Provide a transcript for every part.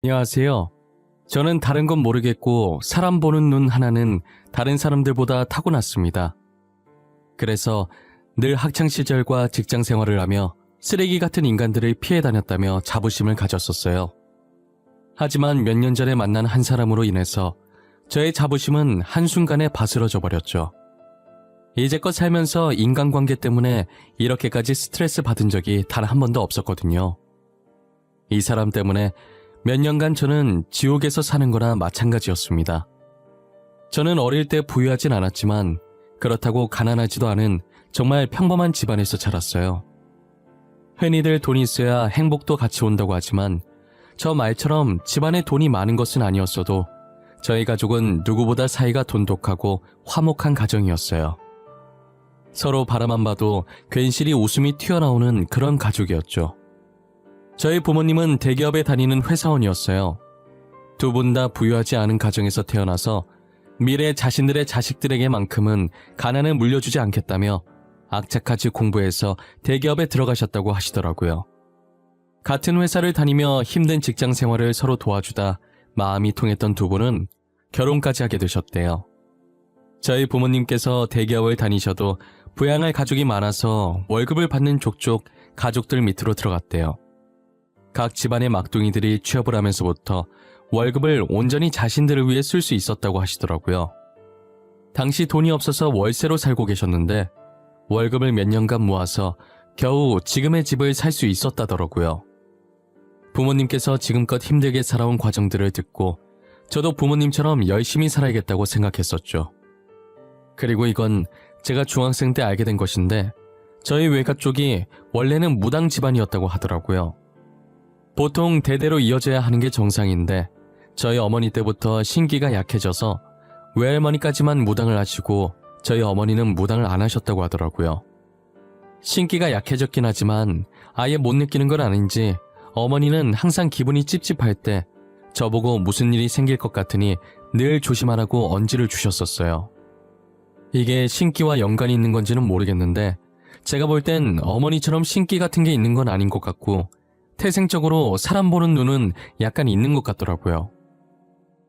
안녕하세요. 저는 다른 건 모르겠고 사람 보는 눈 하나는 다른 사람들보다 타고났습니다. 그래서 늘 학창시절과 직장 생활을 하며 쓰레기 같은 인간들을 피해 다녔다며 자부심을 가졌었어요. 하지만 몇 년 전에 만난 한 사람으로 인해서 저의 자부심은 한순간에 바스러져 버렸죠. 이제껏 살면서 인간관계 때문에 이렇게까지 스트레스 받은 적이 단 한 번도 없었거든요. 이 사람 때문에 몇 년간 저는 지옥에서 사는 거나 마찬가지였습니다. 저는 어릴 때 부유하진 않았지만 그렇다고 가난하지도 않은 정말 평범한 집안에서 자랐어요. 흔히들 돈이 있어야 행복도 같이 온다고 하지만 저 말처럼 집안에 돈이 많은 것은 아니었어도 저희 가족은 누구보다 사이가 돈독하고 화목한 가정이었어요. 서로 바라만 봐도 괜시리 웃음이 튀어나오는 그런 가족이었죠. 저희 부모님은 대기업에 다니는 회사원이었어요. 두 분 다 부유하지 않은 가정에서 태어나서 미래 자신들의 자식들에게만큼은 가난을 물려주지 않겠다며 악착같이 공부해서 대기업에 들어가셨다고 하시더라고요. 같은 회사를 다니며 힘든 직장 생활을 서로 도와주다 마음이 통했던 두 분은 결혼까지 하게 되셨대요. 저희 부모님께서 대기업을 다니셔도 부양할 가족이 많아서 월급을 받는 족족 가족들 밑으로 들어갔대요. 각 집안의 막둥이들이 취업을 하면서부터 월급을 온전히 자신들을 위해 쓸 수 있었다고 하시더라고요. 당시 돈이 없어서 월세로 살고 계셨는데 월급을 몇 년간 모아서 겨우 지금의 집을 살 수 있었다더라고요. 부모님께서 지금껏 힘들게 살아온 과정들을 듣고 저도 부모님처럼 열심히 살아야겠다고 생각했었죠. 그리고 이건 제가 중학생 때 알게 된 것인데 저희 외가 쪽이 원래는 무당 집안이었다고 하더라고요. 보통 대대로 이어져야 하는 게 정상인데 저희 어머니 때부터 신기가 약해져서 외할머니까지만 무당을 하시고 저희 어머니는 무당을 안 하셨다고 하더라고요. 신기가 약해졌긴 하지만 아예 못 느끼는 건 아닌지 어머니는 항상 기분이 찝찝할 때 저보고 무슨 일이 생길 것 같으니 늘 조심하라고 언지를 주셨었어요. 이게 신기와 연관이 있는 건지는 모르겠는데 제가 볼 땐 어머니처럼 신기 같은 게 있는 건 아닌 것 같고 태생적으로 사람 보는 눈은 약간 있는 것 같더라고요.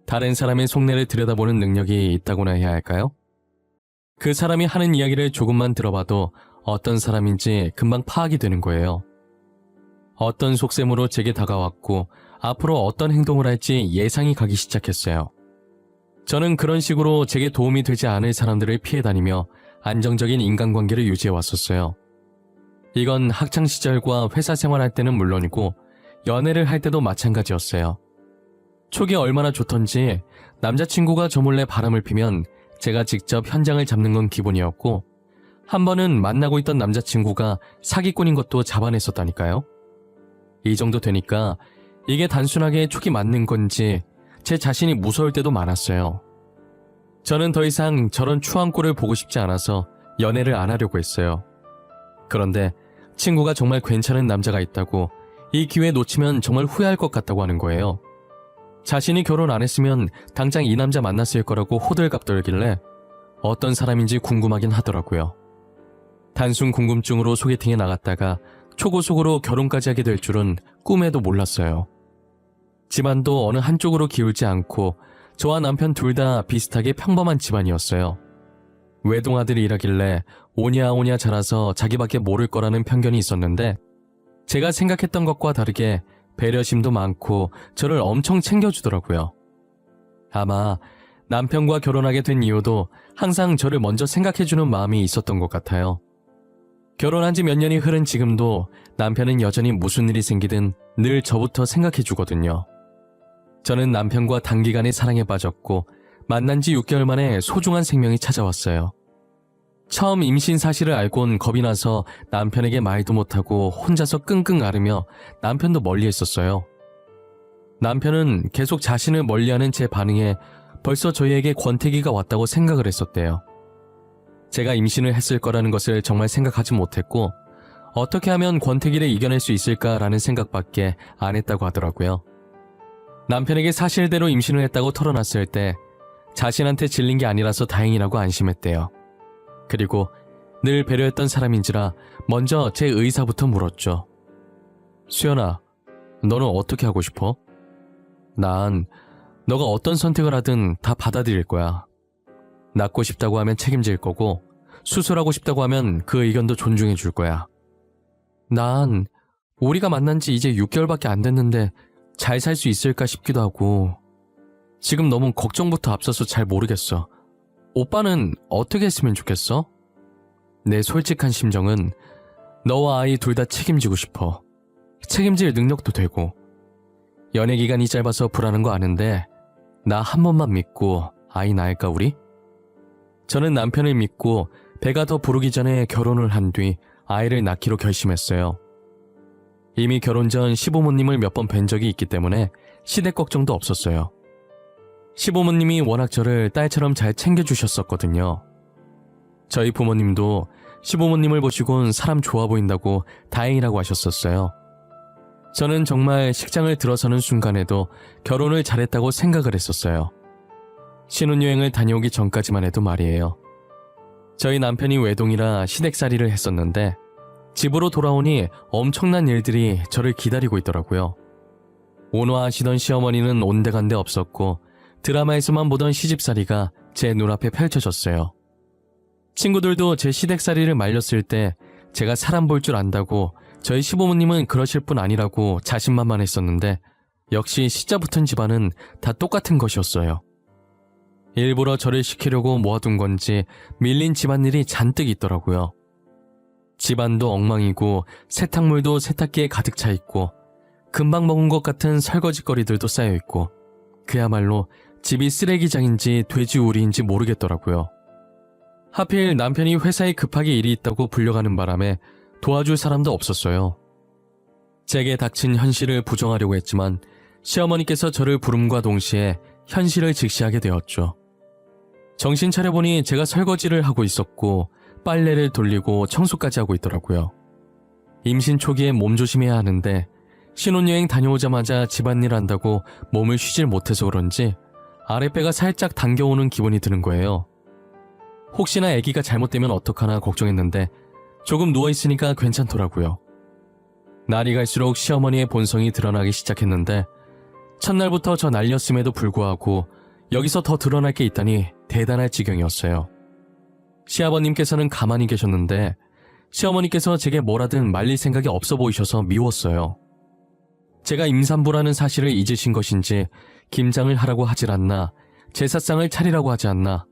다른 사람의 속내를 들여다보는 능력이 있다고나 해야 할까요? 그 사람이 하는 이야기를 조금만 들어봐도 어떤 사람인지 금방 파악이 되는 거예요. 어떤 속셈으로 제게 다가왔고 앞으로 어떤 행동을 할지 예상이 가기 시작했어요. 저는 그런 식으로 제게 도움이 되지 않을 사람들을 피해 다니며 안정적인 인간관계를 유지해 왔었어요. 이건 학창시절과 회사 생활할 때는 물론이고 연애를 할 때도 마찬가지였어요. 초기 얼마나 좋던지 남자친구가 저 몰래 바람을 피면 제가 직접 현장을 잡는 건 기본이었고 한 번은 만나고 있던 남자친구가 사기꾼인 것도 잡아냈었다니까요. 이 정도 되니까 이게 단순하게 촉이 맞는 건지 제 자신이 무서울 때도 많았어요. 저는 더 이상 저런 추한 꼴을 보고 싶지 않아서 연애를 안 하려고 했어요. 그런데 친구가 정말 괜찮은 남자가 있다고 이 기회 놓치면 정말 후회할 것 같다고 하는 거예요. 자신이 결혼 안 했으면 당장 이 남자 만났을 거라고 호들갑 떨길래 어떤 사람인지 궁금하긴 하더라고요. 단순 궁금증으로 소개팅에 나갔다가 초고속으로 결혼까지 하게 될 줄은 꿈에도 몰랐어요. 집안도 어느 한쪽으로 기울지 않고 저와 남편 둘 다 비슷하게 평범한 집안이었어요. 외동아들이라길래 오냐오냐 자라서 자기밖에 모를 거라는 편견이 있었는데 제가 생각했던 것과 다르게 배려심도 많고 저를 엄청 챙겨주더라고요. 아마 남편과 결혼하게 된 이유도 항상 저를 먼저 생각해주는 마음이 있었던 것 같아요. 결혼한 지 몇 년이 흐른 지금도 남편은 여전히 무슨 일이 생기든 늘 저부터 생각해주거든요. 저는 남편과 단기간에 사랑에 빠졌고 만난 지 6개월 만에 소중한 생명이 찾아왔어요. 처음 임신 사실을 알곤 겁이 나서 남편에게 말도 못하고 혼자서 끙끙 앓으며 남편도 멀리 했었어요. 남편은 계속 자신을 멀리하는 제 반응에 벌써 저희에게 권태기가 왔다고 생각을 했었대요. 제가 임신을 했을 거라는 것을 정말 생각하지 못했고 어떻게 하면 권태기를 이겨낼 수 있을까라는 생각밖에 안 했다고 하더라고요. 남편에게 사실대로 임신을 했다고 털어놨을 때 자신한테 질린 게 아니라서 다행이라고 안심했대요. 그리고 늘 배려했던 사람인지라 먼저 제 의사부터 물었죠. 수연아, 너는 어떻게 하고 싶어? 난 너가 어떤 선택을 하든 다 받아들일 거야. 낳고 싶다고 하면 책임질 거고 수술하고 싶다고 하면 그 의견도 존중해 줄 거야. 난 우리가 만난 지 이제 6개월밖에 안 됐는데 잘 살 수 있을까 싶기도 하고 지금 너무 걱정부터 앞서서 잘 모르겠어. 오빠는 어떻게 했으면 좋겠어? 내 솔직한 심정은 너와 아이 둘 다 책임지고 싶어. 책임질 능력도 되고. 연애 기간이 짧아서 불안한 거 아는데 나 한 번만 믿고 아이 낳을까 우리? 저는 남편을 믿고 배가 더 부르기 전에 결혼을 한 뒤 아이를 낳기로 결심했어요. 이미 결혼 전 시부모님을 몇 번 뵌 적이 있기 때문에 시댁 걱정도 없었어요. 시부모님이 워낙 저를 딸처럼 잘 챙겨주셨었거든요. 저희 부모님도 시부모님을 보시곤 사람 좋아 보인다고 다행이라고 하셨었어요. 저는 정말 식장을 들어서는 순간에도 결혼을 잘했다고 생각을 했었어요. 신혼여행을 다녀오기 전까지만 해도 말이에요. 저희 남편이 외동이라 시댁살이를 했었는데 집으로 돌아오니 엄청난 일들이 저를 기다리고 있더라고요. 온화하시던 시어머니는 온데간데 없었고 드라마에서만 보던 시집살이가 제 눈앞에 펼쳐졌어요. 친구들도 제 시댁살이를 말렸을 때 제가 사람 볼 줄 안다고 저희 시부모님은 그러실 분 아니라고 자신만만했었는데 역시 시자 붙은 집안은 다 똑같은 것이었어요. 일부러 저를 시키려고 모아둔 건지 밀린 집안일이 잔뜩 있더라고요. 집안도 엉망이고 세탁물도 세탁기에 가득 차 있고 금방 먹은 것 같은 설거지거리들도 쌓여 있고 그야말로 집이 쓰레기장인지 돼지우리인지 모르겠더라고요. 하필 남편이 회사에 급하게 일이 있다고 불려가는 바람에 도와줄 사람도 없었어요. 제게 닥친 현실을 부정하려고 했지만 시어머니께서 저를 부름과 동시에 현실을 직시하게 되었죠. 정신 차려보니 제가 설거지를 하고 있었고 빨래를 돌리고 청소까지 하고 있더라고요. 임신 초기에 몸조심해야 하는데 신혼여행 다녀오자마자 집안일 한다고 몸을 쉬질 못해서 그런지 아랫배가 살짝 당겨오는 기분이 드는 거예요. 혹시나 아기가 잘못되면 어떡하나 걱정했는데 조금 누워있으니까 괜찮더라고요. 날이 갈수록 시어머니의 본성이 드러나기 시작했는데 첫날부터 저 날렸음에도 불구하고 여기서 더 드러날 게 있다니 대단할 지경이었어요. 시아버님께서는 가만히 계셨는데 시어머니께서 제게 뭐라든 말릴 생각이 없어 보이셔서 미웠어요. 제가 임산부라는 사실을 잊으신 것인지 김장을 하라고 하질 않나 제사상을 차리라고 하지 않나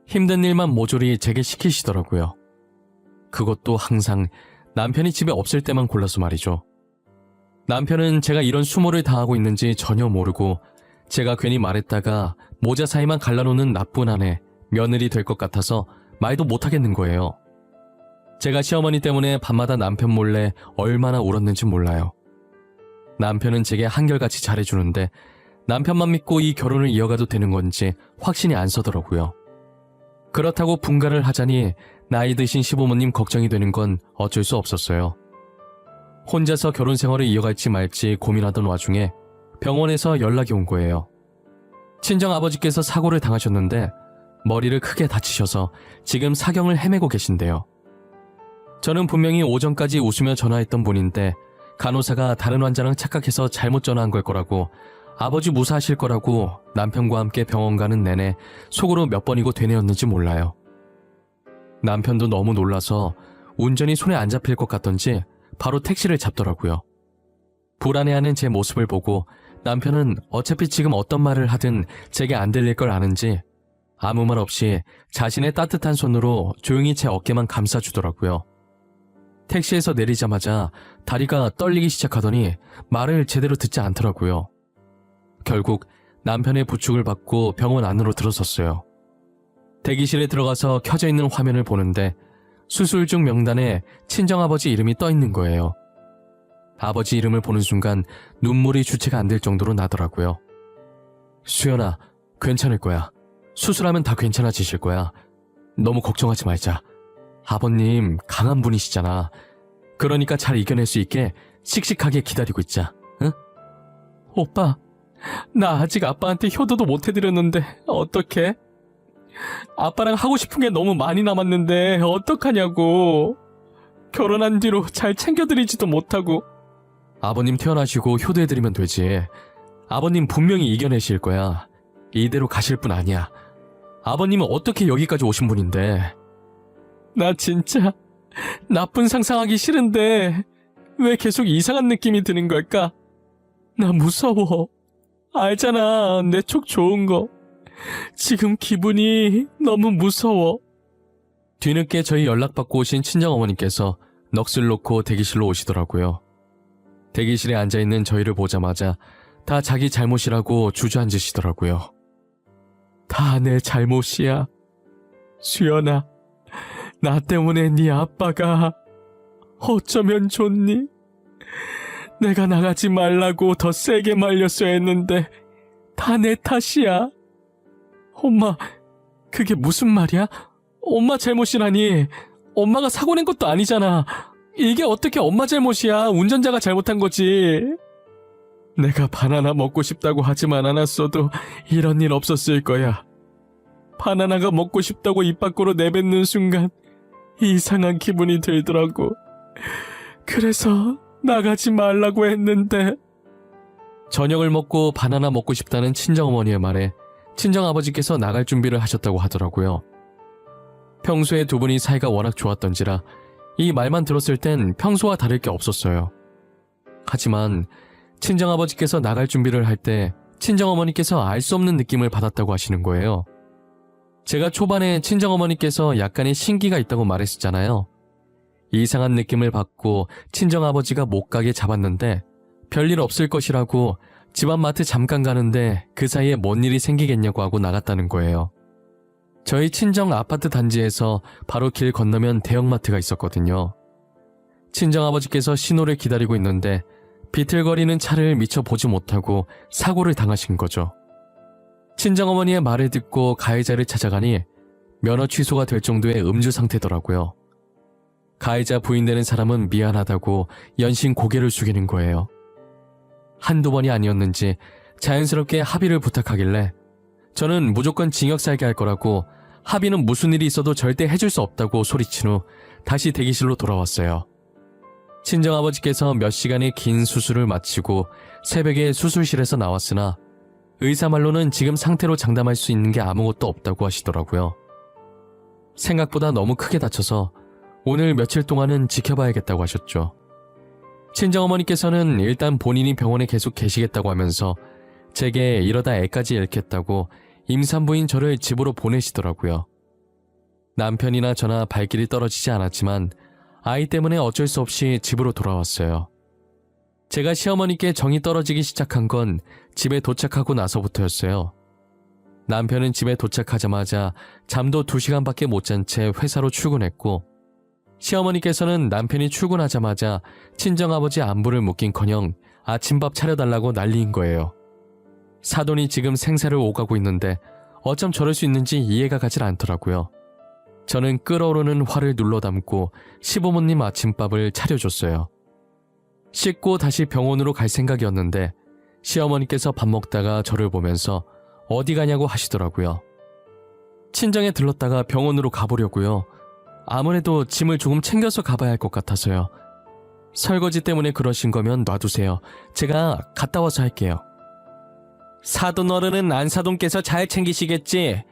힘든 일만 모조리 제게 시키시더라고요. 그것도 항상 남편이 집에 없을 때만 골라서 말이죠. 남편은 제가 이런 수모를 당하고 있는지 전혀 모르고 제가 괜히 말했다가 모자 사이만 갈라놓는 나쁜 아내, 며느리 될 것 같아서 말도 못하겠는 거예요. 제가 시어머니 때문에 밤마다 남편 몰래 얼마나 울었는지 몰라요. 남편은 제게 한결같이 잘해주는데 남편만 믿고 이 결혼을 이어가도 되는 건지 확신이 안 서더라고요. 그렇다고 분가를 하자니 나이 드신 시부모님 걱정이 되는 건 어쩔 수 없었어요. 혼자서 결혼 생활을 이어갈지 말지 고민하던 와중에 병원에서 연락이 온 거예요. 친정아버지께서 사고를 당하셨는데 머리를 크게 다치셔서 지금 사경을 헤매고 계신데요. 저는 분명히 오전까지 웃으며 전화했던 분인데 간호사가 다른 환자랑 착각해서 잘못 전화한 걸 거라고 아버지 무사하실 거라고 남편과 함께 병원 가는 내내 속으로 몇 번이고 되뇌었는지 몰라요. 남편도 너무 놀라서 운전이 손에 안 잡힐 것 같던지 바로 택시를 잡더라고요. 불안해하는 제 모습을 보고 남편은 어차피 지금 어떤 말을 하든 제게 안 들릴 걸 아는지 아무 말 없이 자신의 따뜻한 손으로 조용히 제 어깨만 감싸주더라고요. 택시에서 내리자마자 다리가 떨리기 시작하더니 말을 제대로 듣지 않더라고요. 결국 남편의 부축을 받고 병원 안으로 들어섰어요. 대기실에 들어가서 켜져 있는 화면을 보는데 수술 중 명단에 친정아버지 이름이 떠 있는 거예요. 아버지 이름을 보는 순간 눈물이 주체가 안 될 정도로 나더라고요. 수연아, 괜찮을 거야. 수술하면 다 괜찮아지실 거야. 너무 걱정하지 말자. 아버님 강한 분이시잖아. 그러니까 잘 이겨낼 수 있게 씩씩하게 기다리고 있자. 응? 오빠, 나 아직 아빠한테 효도도 못 해드렸는데 어떡해? 아빠랑 하고 싶은 게 너무 많이 남았는데 어떡하냐고. 결혼한 뒤로 잘 챙겨드리지도 못하고. 아버님 태어나시고 효도해드리면 되지. 아버님 분명히 이겨내실 거야. 이대로 가실 분 아니야. 아버님은 어떻게 여기까지 오신 분인데. 나 진짜 나쁜 상상하기 싫은데 왜 계속 이상한 느낌이 드는 걸까? 나 무서워. 알잖아, 내 촉 좋은 거. 지금 기분이 너무 무서워. 뒤늦게 저희 연락받고 오신 친정어머니께서 넋을 놓고 대기실로 오시더라고요. 대기실에 앉아있는 저희를 보자마자 다 자기 잘못이라고 주저앉으시더라고요. 다 내 잘못이야. 수연아, 나 때문에 네 아빠가 어쩌면 좋니? 내가 나가지 말라고 더 세게 말렸어야 했는데 다 내 탓이야. 엄마, 그게 무슨 말이야? 엄마 잘못이라니. 엄마가 사고 낸 것도 아니잖아. 이게 어떻게 엄마 잘못이야? 운전자가 잘못한 거지. 내가 바나나 먹고 싶다고 하지만 않았어도 이런 일 없었을 거야. 바나나가 먹고 싶다고 입 밖으로 내뱉는 순간 이상한 기분이 들더라고. 그래서 나가지 말라고 했는데. 저녁을 먹고 바나나 먹고 싶다는 친정어머니의 말에 친정아버지께서 나갈 준비를 하셨다고 하더라고요. 평소에 두 분이 사이가 워낙 좋았던지라 이 말만 들었을 땐 평소와 다를 게 없었어요. 하지만 친정아버지께서 나갈 준비를 할 때 친정어머니께서 알 수 없는 느낌을 받았다고 하시는 거예요. 제가 초반에 친정어머니께서 약간의 신기가 있다고 말했었잖아요. 이상한 느낌을 받고 친정아버지가 못 가게 잡았는데 별일 없을 것이라고 집안 마트 잠깐 가는데 그 사이에 뭔 일이 생기겠냐고 하고 나갔다는 거예요. 저희 친정 아파트 단지에서 바로 길 건너면 대형마트가 있었거든요. 친정아버지께서 신호를 기다리고 있는데 비틀거리는 차를 미처 보지 못하고 사고를 당하신 거죠. 친정어머니의 말을 듣고 가해자를 찾아가니 면허 취소가 될 정도의 음주 상태더라고요. 가해자 부인되는 사람은 미안하다고 연신 고개를 숙이는 거예요. 한두 번이 아니었는지 자연스럽게 합의를 부탁하길래 저는 무조건 징역 살게 할 거라고 합의는 무슨 일이 있어도 절대 해줄 수 없다고 소리친 후 다시 대기실로 돌아왔어요. 친정아버지께서 몇 시간의 긴 수술을 마치고 새벽에 수술실에서 나왔으나 의사 말로는 지금 상태로 장담할 수 있는 게 아무것도 없다고 하시더라고요. 생각보다 너무 크게 다쳐서 오늘 며칠 동안은 지켜봐야겠다고 하셨죠. 친정어머니께서는 일단 본인이 병원에 계속 계시겠다고 하면서 제게 이러다 애까지 잃겠다고 임산부인 저를 집으로 보내시더라고요. 남편이나 저나 발길이 떨어지지 않았지만 아이 때문에 어쩔 수 없이 집으로 돌아왔어요. 제가 시어머니께 정이 떨어지기 시작한 건 집에 도착하고 나서부터였어요. 남편은 집에 도착하자마자 잠도 2시간밖에 못 잔 채 회사로 출근했고 시어머니께서는 남편이 출근하자마자 친정아버지 안부를 묻긴커녕 아침밥 차려달라고 난리인 거예요. 사돈이 지금 생사를 오가고 있는데 어쩜 저럴 수 있는지 이해가 가질 않더라고요. 저는 끓어오르는 화를 눌러 담고 시부모님 아침밥을 차려줬어요. 씻고 다시 병원으로 갈 생각이었는데 시어머니께서 밥 먹다가 저를 보면서 어디 가냐고 하시더라고요. 친정에 들렀다가 병원으로 가보려고요. 아무래도 짐을 조금 챙겨서 가봐야 할 것 같아서요. 설거지 때문에 그러신 거면 놔두세요. 제가 갔다 와서 할게요. 사돈 어른은 안사돈께서 잘 챙기시겠지?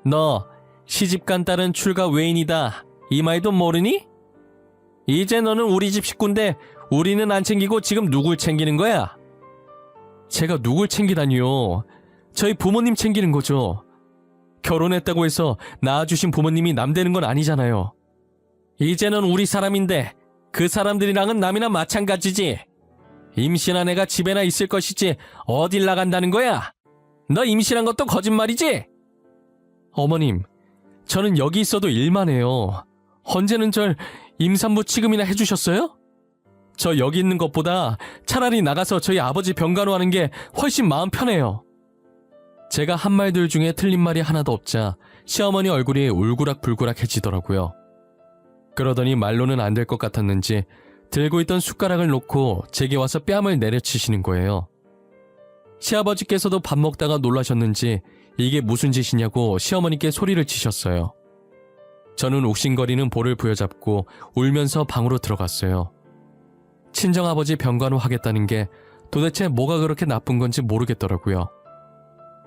너 시집간 딸은 출가 외인이다. 이 말도 모르니? 이제 너는 우리 집 식구인데 우리는 안 챙기고 지금 누굴 챙기는 거야? 제가 누굴 챙기다니요. 저희 부모님 챙기는 거죠. 결혼했다고 해서 낳아주신 부모님이 남 되는 건 아니잖아요. 이제는 우리 사람인데 그 사람들이랑은 남이나 마찬가지지. 임신한 애가 집에나 있을 것이지 어딜 나간다는 거야? 너 임신한 것도 거짓말이지? 어머님, 저는 여기 있어도 일만 해요. 언제는 절 임산부 취급이나 해주셨어요? 저 여기 있는 것보다 차라리 나가서 저희 아버지 병간호하는 게 훨씬 마음 편해요. 제가 한 말들 중에 틀린 말이 하나도 없자 시어머니 얼굴이 울그락불그락해지더라고요. 그러더니 말로는 안 될 것 같았는지 들고 있던 숟가락을 놓고 제게 와서 뺨을 내려치시는 거예요. 시아버지께서도 밥 먹다가 놀라셨는지 이게 무슨 짓이냐고 시어머니께 소리를 치셨어요. 저는 욱신거리는 볼을 부여잡고 울면서 방으로 들어갔어요. 친정아버지 병간호 하겠다는 게 도대체 뭐가 그렇게 나쁜 건지 모르겠더라고요.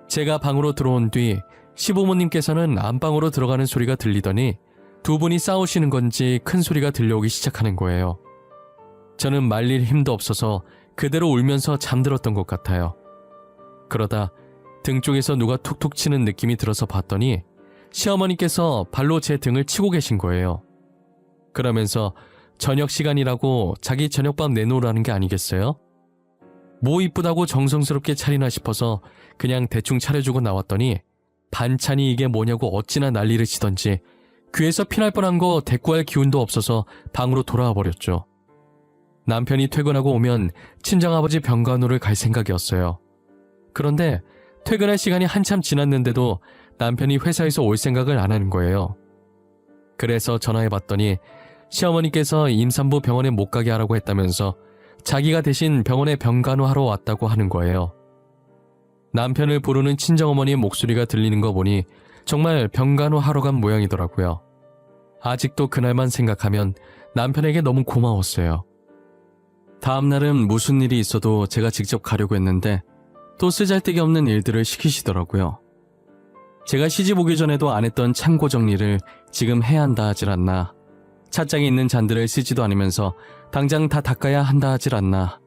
제가 방으로 들어온 뒤 시부모님께서는 안방으로 들어가는 소리가 들리더니 두 분이 싸우시는 건지 큰 소리가 들려오기 시작하는 거예요. 저는 말릴 힘도 없어서 그대로 울면서 잠들었던 것 같아요. 그러다 등 쪽에서 누가 툭툭 치는 느낌이 들어서 봤더니 시어머니께서 발로 제 등을 치고 계신 거예요. 그러면서 저녁 시간이라고 자기 저녁밥 내놓으라는 게 아니겠어요? 뭐 이쁘다고 정성스럽게 차리나 싶어서 그냥 대충 차려주고 나왔더니 반찬이 이게 뭐냐고 어찌나 난리를 치던지 귀에서 피날 뻔한 거 대꾸할 기운도 없어서 방으로 돌아와 버렸죠. 남편이 퇴근하고 오면 친정아버지 병간호를 갈 생각이었어요. 그런데 퇴근할 시간이 한참 지났는데도 남편이 회사에서 올 생각을 안 하는 거예요. 그래서 전화해봤더니 시어머니께서 임산부 병원에 못 가게 하라고 했다면서 자기가 대신 병원에 병간호하러 왔다고 하는 거예요. 남편을 부르는 친정어머니의 목소리가 들리는 거 보니 정말 병간호하러 간 모양이더라고요. 아직도 그날만 생각하면 남편에게 너무 고마웠어요. 다음 날은 무슨 일이 있어도 제가 직접 가려고 했는데 또 쓰잘데기 없는 일들을 시키시더라고요. 제가 시집 오기 전에도 안 했던 창고 정리를 지금 해야 한다 하질 않나. 찻장에 있는 잔들을 쓰지도 않으면서 당장 다 닦아야 한다 하질 않나.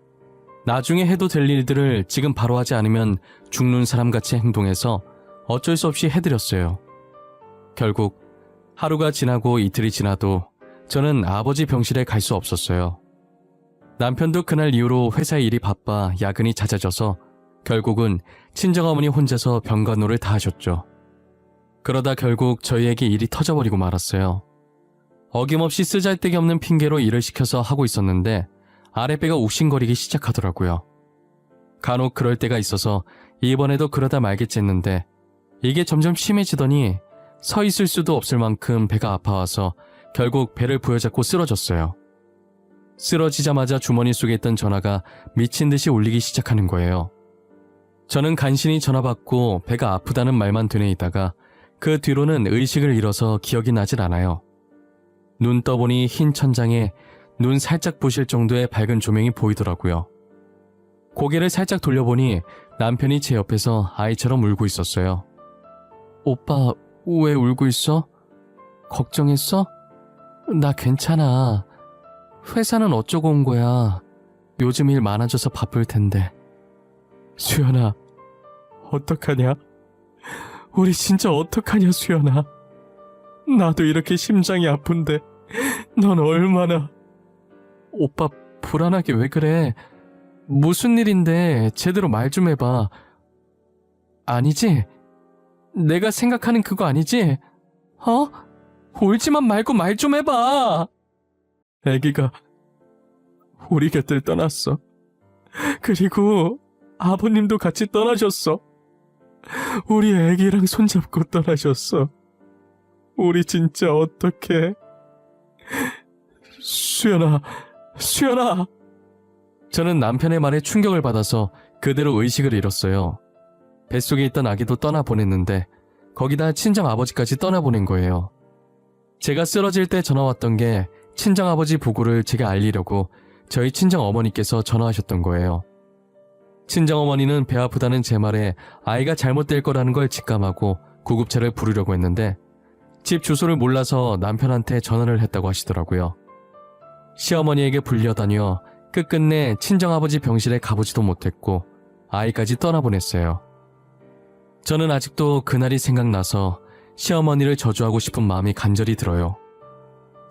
나중에 해도 될 일들을 지금 바로 하지 않으면 죽는 사람같이 행동해서 어쩔 수 없이 해드렸어요. 결국 하루가 지나고 이틀이 지나도 저는 아버지 병실에 갈 수 없었어요. 남편도 그날 이후로 회사 일이 바빠 야근이 잦아져서 결국은 친정어머니 혼자서 병간호를 다 하셨죠. 그러다 결국 저희에게 일이 터져버리고 말았어요. 어김없이 쓰잘데기 없는 핑계로 일을 시켜서 하고 있었는데 아랫배가 욱신거리기 시작하더라고요. 간혹 그럴 때가 있어서 이번에도 그러다 말겠지 했는데 이게 점점 심해지더니 서 있을 수도 없을 만큼 배가 아파와서 결국 배를 부여잡고 쓰러졌어요. 쓰러지자마자 주머니 속에 있던 전화가 미친 듯이 울리기 시작하는 거예요. 저는 간신히 전화 받고 배가 아프다는 말만 되뇌이다가 그 뒤로는 의식을 잃어서 기억이 나질 않아요. 눈 떠보니 흰 천장에 눈 살짝 부실 정도의 밝은 조명이 보이더라고요. 고개를 살짝 돌려보니 남편이 제 옆에서 아이처럼 울고 있었어요. 오빠, 왜 울고 있어? 걱정했어? 나 괜찮아. 회사는 어쩌고 온 거야. 요즘 일 많아져서 바쁠 텐데. 수연아, 어떡하냐? 우리 진짜 어떡하냐, 수연아. 나도 이렇게 심장이 아픈데 넌 얼마나... 오빠 불안하게 왜 그래? 무슨 일인데 제대로 말 좀 해봐. 아니지? 내가 생각하는 그거 아니지? 어? 울지만 말고 말 좀 해봐. 아기가 우리 곁을 떠났어. 그리고 아버님도 같이 떠나셨어. 우리 아기랑 손잡고 떠나셨어. 우리 진짜 어떡해? 수연아, 수연아! 저는 남편의 말에 충격을 받아서 그대로 의식을 잃었어요. 뱃속에 있던 아기도 떠나보냈는데 거기다 친정아버지까지 떠나보낸 거예요. 제가 쓰러질 때 전화 왔던 게 친정아버지 부고를 제게 알리려고 저희 친정어머니께서 전화하셨던 거예요. 친정어머니는 배 아프다는 제 말에 아이가 잘못될 거라는 걸 직감하고 구급차를 부르려고 했는데 집 주소를 몰라서 남편한테 전화를 했다고 하시더라고요. 시어머니에게 불려다녀 끝끝내 친정아버지 병실에 가보지도 못했고 아이까지 떠나보냈어요. 저는 아직도 그날이 생각나서 시어머니를 저주하고 싶은 마음이 간절히 들어요.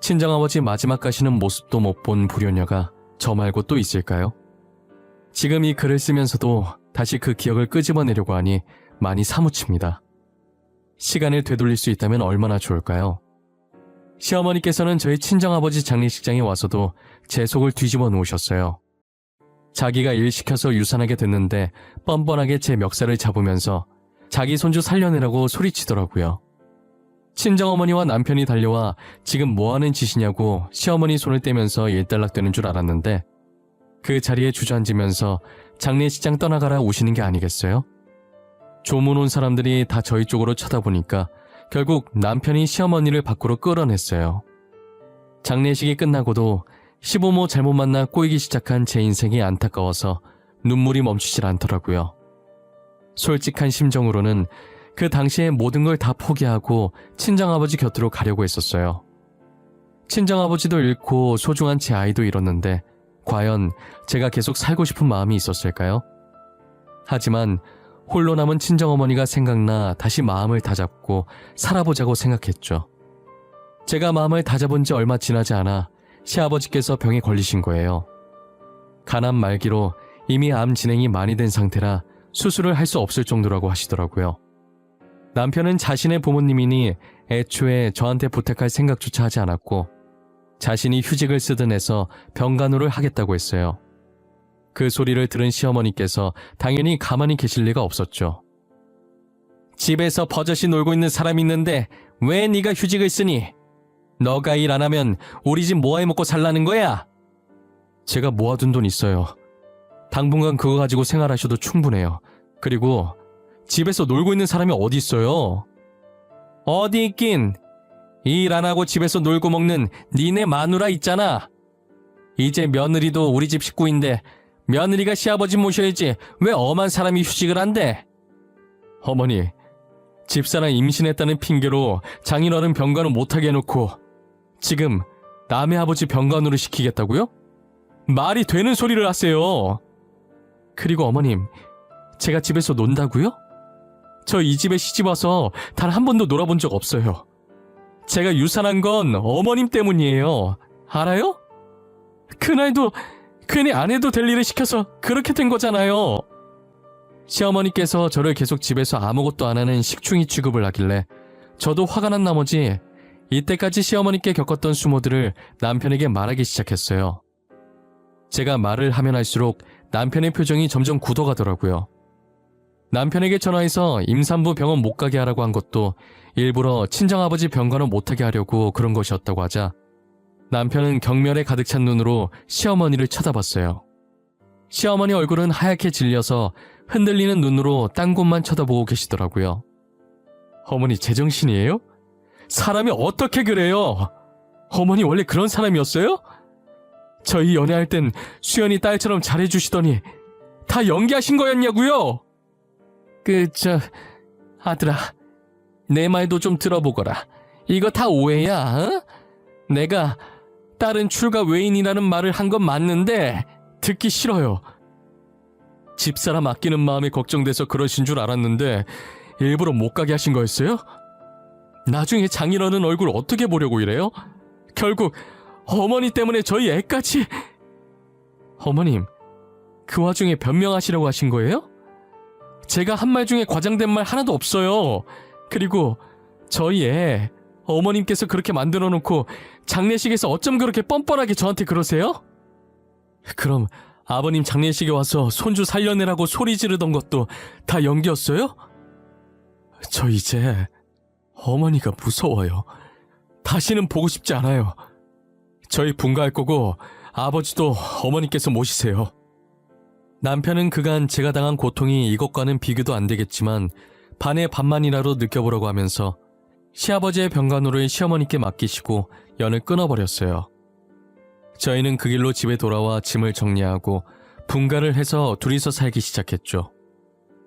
친정아버지 마지막 가시는 모습도 못 본 불효녀가 저 말고 또 있을까요? 지금 이 글을 쓰면서도 다시 그 기억을 끄집어내려고 하니 많이 사무칩니다. 시간을 되돌릴 수 있다면 얼마나 좋을까요? 시어머니께서는 저희 친정아버지 장례식장에 와서도 제 속을 뒤집어 놓으셨어요. 자기가 일 시켜서 유산하게 됐는데 뻔뻔하게 제 멱살을 잡으면서 자기 손주 살려내라고 소리치더라고요. 친정어머니와 남편이 달려와 지금 뭐하는 짓이냐고 시어머니 손을 떼면서 일단락되는 줄 알았는데 그 자리에 주저앉으면서 장례식장 떠나가라 우시는 게 아니겠어요? 조문 온 사람들이 다 저희 쪽으로 쳐다보니까 결국 남편이 시어머니를 밖으로 끌어냈어요. 장례식이 끝나고도 시부모 잘못 만나 꼬이기 시작한 제 인생이 안타까워서 눈물이 멈추질 않더라고요. 솔직한 심정으로는 그 당시에 모든 걸 다 포기하고 친정아버지 곁으로 가려고 했었어요. 친정아버지도 잃고 소중한 제 아이도 잃었는데 과연 제가 계속 살고 싶은 마음이 있었을까요? 하지만 홀로 남은 친정어머니가 생각나 다시 마음을 다잡고 살아보자고 생각했죠. 제가 마음을 다잡은 지 얼마 지나지 않아 시아버지께서 병에 걸리신 거예요. 간암 말기로 이미 암 진행이 많이 된 상태라 수술을 할 수 없을 정도라고 하시더라고요. 남편은 자신의 부모님이니 애초에 저한테 부탁할 생각조차 하지 않았고 자신이 휴직을 쓰든 해서 병간호를 하겠다고 했어요. 그 소리를 들은 시어머니께서 당연히 가만히 계실 리가 없었죠. 집에서 버젓이 놀고 있는 사람이 있는데 왜 네가 휴직을 쓰니? 너가 일 안 하면 우리 집 뭐 해먹고 살라는 거야? 제가 모아둔 돈 있어요. 당분간 그거 가지고 생활하셔도 충분해요. 그리고 집에서 놀고 있는 사람이 어디 있어요? 어디 있긴. 일 안 하고 집에서 놀고 먹는 니네 마누라 있잖아. 이제 며느리도 우리 집 식구인데 며느리가 시아버지 모셔야지 왜 엄한 사람이 휴직을 한대? 어머니, 집사람 임신했다는 핑계로 장인어른 병간호 못하게 해놓고 지금 남의 아버지 병간호를 시키겠다고요? 말이 되는 소리를 하세요. 그리고 어머님, 제가 집에서 논다고요? 저 이 집에 시집와서 단 한 번도 놀아본 적 없어요. 제가 유산한 건 어머님 때문이에요. 알아요? 그날도 괜히 안 해도 될 일을 시켜서 그렇게 된 거잖아요. 시어머니께서 저를 계속 집에서 아무것도 안 하는 식충이 취급을 하길래 저도 화가 난 나머지 이때까지 시어머니께 겪었던 수모들을 남편에게 말하기 시작했어요. 제가 말을 하면 할수록 남편의 표정이 점점 굳어가더라고요. 남편에게 전화해서 임산부 병원 못 가게 하라고 한 것도 일부러 친정아버지 병간호 못하게 하려고 그런 것이었다고 하자 남편은 경멸에 가득 찬 눈으로 시어머니를 쳐다봤어요. 시어머니 얼굴은 하얗게 질려서 흔들리는 눈으로 딴 곳만 쳐다보고 계시더라고요. 어머니 제정신이에요? 사람이 어떻게 그래요? 어머니 원래 그런 사람이었어요? 저희 연애할 땐 수연이 딸처럼 잘해주시더니 다 연기하신 거였냐고요? 아들아, 내 말도 좀 들어보거라. 이거 다 오해야, 어? 내가 딸은 출가 외인이라는 말을 한 건 맞는데 듣기 싫어요. 집사람 아끼는 마음이 걱정돼서 그러신 줄 알았는데 일부러 못 가게 하신 거였어요? 나중에 장인어른 얼굴 어떻게 보려고 이래요? 결국 어머니 때문에 저희 애까지... 어머님, 그 와중에 변명하시려고 하신 거예요? 제가 한 말 중에 과장된 말 하나도 없어요. 그리고 저희 애 어머님께서 그렇게 만들어 놓고 장례식에서 어쩜 그렇게 뻔뻔하게 저한테 그러세요? 그럼 아버님 장례식에 와서 손주 살려내라고 소리 지르던 것도 다 연기였어요? 저 이제 어머니가 무서워요. 다시는 보고 싶지 않아요. 저희 분가할 거고 아버지도 어머니께서 모시세요. 남편은 그간 제가 당한 고통이 이것과는 비교도 안 되겠지만 반의 반만이라도 느껴보려고 하면서 시아버지의 병간호를 시어머니께 맡기시고 연을 끊어버렸어요. 저희는 그 길로 집에 돌아와 짐을 정리하고 분가를 해서 둘이서 살기 시작했죠.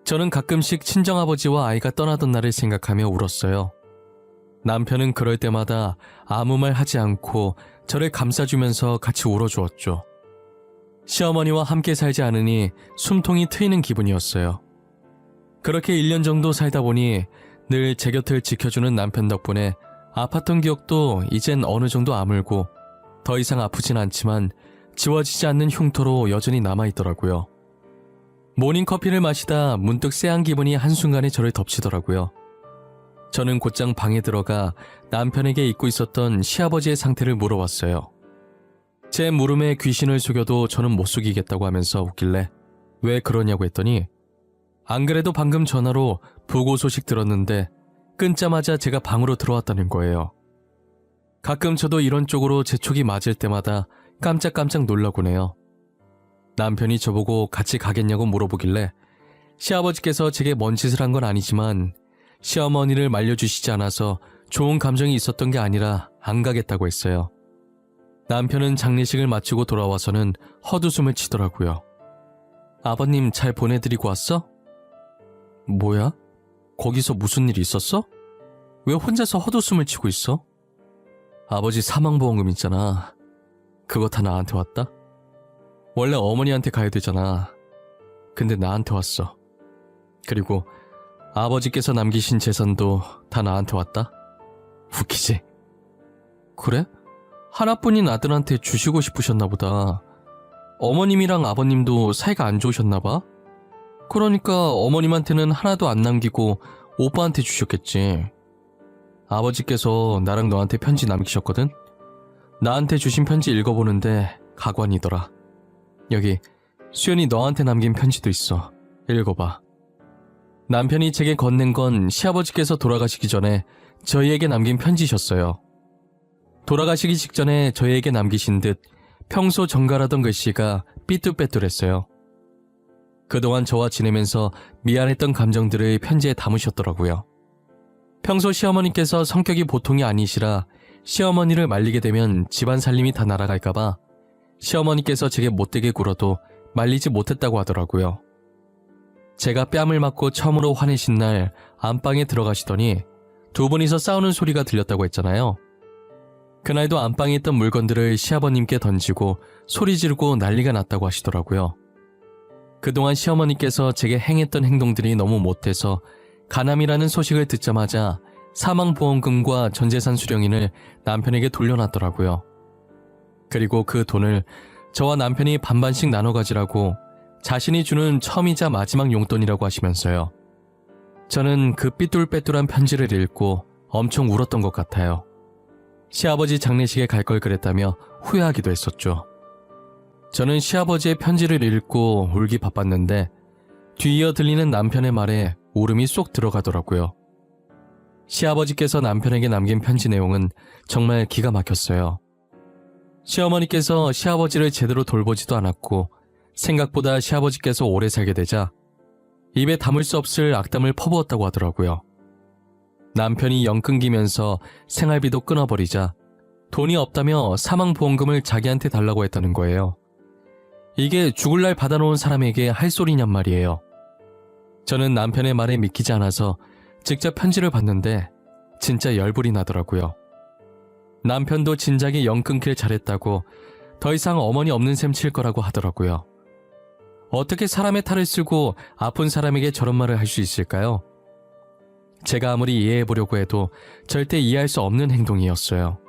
저는 가끔씩 친정아버지와 아이가 떠나던 날을 생각하며 울었어요. 남편은 그럴 때마다 아무 말 하지 않고 저를 감싸주면서 같이 울어주었죠. 시어머니와 함께 살지 않으니 숨통이 트이는 기분이었어요. 그렇게 1년 정도 살다 보니 늘 제 곁을 지켜주는 남편 덕분에 아팠던 기억도 이젠 어느 정도 아물고 더 이상 아프진 않지만 지워지지 않는 흉터로 여전히 남아있더라고요. 모닝커피를 마시다 문득 쎄한 기분이 한순간에 저를 덮치더라고요. 저는 곧장 방에 들어가 남편에게 잊고 있었던 시아버지의 상태를 물어봤어요. 제 물음에 귀신을 속여도 저는 못 속이겠다고 하면서 웃길래 왜 그러냐고 했더니 안 그래도 방금 전화로 부고 소식 들었는데 끊자마자 제가 방으로 들어왔다는 거예요. 가끔 저도 이런 쪽으로 제 촉이 맞을 때마다 깜짝깜짝 놀라곤 해요. 남편이 저보고 같이 가겠냐고 물어보길래 시아버지께서 제게 뭔 짓을 한 건 아니지만 시어머니를 말려주시지 않아서 좋은 감정이 있었던 게 아니라 안 가겠다고 했어요. 남편은 장례식을 마치고 돌아와서는 헛웃음을 치더라고요. 아버님 잘 보내드리고 왔어? 뭐야? 거기서 무슨 일 있었어? 왜 혼자서 헛웃음을 치고 있어? 아버지 사망보험금 있잖아. 그거 다 나한테 왔다? 원래 어머니한테 가야 되잖아. 근데 나한테 왔어. 그리고 아버지께서 남기신 재산도 다 나한테 왔다? 웃기지? 그래? 하나뿐인 아들한테 주시고 싶으셨나 보다. 어머님이랑 아버님도 사이가 안 좋으셨나 봐? 그러니까 어머님한테는 하나도 안 남기고 오빠한테 주셨겠지. 아버지께서 나랑 너한테 편지 남기셨거든? 나한테 주신 편지 읽어보는데 가관이더라. 여기 수연이 너한테 남긴 편지도 있어. 읽어봐. 남편이 제게 건넨 건 시아버지께서 돌아가시기 전에 저희에게 남긴 편지셨어요. 돌아가시기 직전에 저희에게 남기신 듯 평소 정갈하던 글씨가 삐뚤빼뚤했어요. 그동안 저와 지내면서 미안했던 감정들을 편지에 담으셨더라고요. 평소 시어머니께서 성격이 보통이 아니시라 시어머니를 말리게 되면 집안 살림이 다 날아갈까봐 시어머니께서 제게 못되게 굴어도 말리지 못했다고 하더라고요. 제가 뺨을 맞고 처음으로 화내신 날 안방에 들어가시더니 두 분이서 싸우는 소리가 들렸다고 했잖아요. 그날도 안방에 있던 물건들을 시아버님께 던지고 소리 지르고 난리가 났다고 하시더라고요. 그동안 시어머니께서 제게 행했던 행동들이 너무 못해서 가남이라는 소식을 듣자마자 사망보험금과 전재산 수령인을 남편에게 돌려놨더라고요. 그리고 그 돈을 저와 남편이 반반씩 나눠 가지라고 자신이 주는 처음이자 마지막 용돈이라고 하시면서요. 저는 그 삐뚤빼뚤한 편지를 읽고 엄청 울었던 것 같아요. 시아버지 장례식에 갈 걸 그랬다며 후회하기도 했었죠. 저는 시아버지의 편지를 읽고 울기 바빴는데 뒤이어 들리는 남편의 말에 울음이 쏙 들어가더라고요. 시아버지께서 남편에게 남긴 편지 내용은 정말 기가 막혔어요. 시어머니께서 시아버지를 제대로 돌보지도 않았고 생각보다 시아버지께서 오래 살게 되자 입에 담을 수 없을 악담을 퍼부었다고 하더라고요. 남편이 영 끊기면서 생활비도 끊어버리자 돈이 없다며 사망보험금을 자기한테 달라고 했다는 거예요. 이게 죽을 날 받아놓은 사람에게 할 소리냔 말이에요. 저는 남편의 말에 믿기지 않아서 직접 편지를 봤는데 진짜 열불이 나더라고요. 남편도 진작에 영 끊길 잘했다고 더 이상 어머니 없는 셈 칠 거라고 하더라고요. 어떻게 사람의 탈을 쓰고 아픈 사람에게 저런 말을 할 수 있을까요? 제가 아무리 이해해보려고 해도 절대 이해할 수 없는 행동이었어요.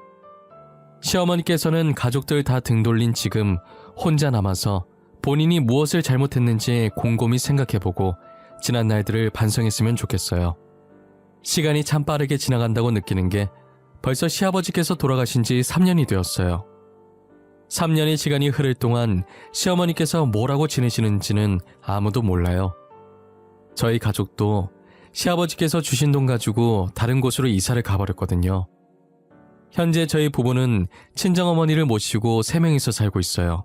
시어머니께서는 가족들 다 등 돌린 지금 혼자 남아서 본인이 무엇을 잘못했는지 곰곰이 생각해보고 지난 날들을 반성했으면 좋겠어요. 시간이 참 빠르게 지나간다고 느끼는 게 벌써 시아버지께서 돌아가신 지 3년이 되었어요. 3년의 시간이 흐를 동안 시어머니께서 뭐라고 지내시는지는 아무도 몰라요. 저희 가족도 시아버지께서 주신 돈 가지고 다른 곳으로 이사를 가버렸거든요. 현재 저희 부부는 친정어머니를 모시고 3명이서 살고 있어요.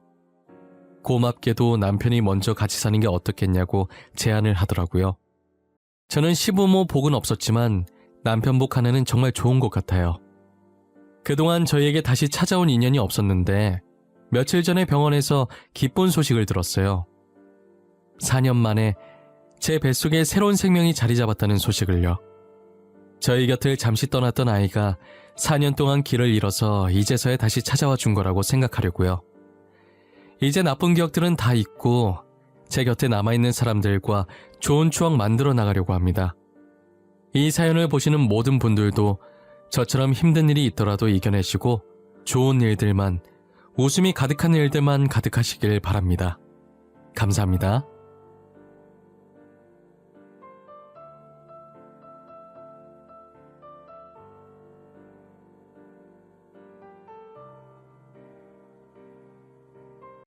고맙게도 남편이 먼저 같이 사는 게 어떻겠냐고 제안을 하더라고요. 저는 시부모 복은 없었지만 남편 복 하나는 정말 좋은 것 같아요. 그동안 저희에게 다시 찾아온 인연이 없었는데 며칠 전에 병원에서 기쁜 소식을 들었어요. 4년 만에 제 뱃속에 새로운 생명이 자리 잡았다는 소식을요. 저희 곁을 잠시 떠났던 아이가 4년 동안 길을 잃어서 이제서야 다시 찾아와 준 거라고 생각하려고요. 이제 나쁜 기억들은 다 잊고 제 곁에 남아있는 사람들과 좋은 추억 만들어 나가려고 합니다. 이 사연을 보시는 모든 분들도 저처럼 힘든 일이 있더라도 이겨내시고 좋은 일들만, 웃음이 가득한 일들만 가득하시길 바랍니다. 감사합니다.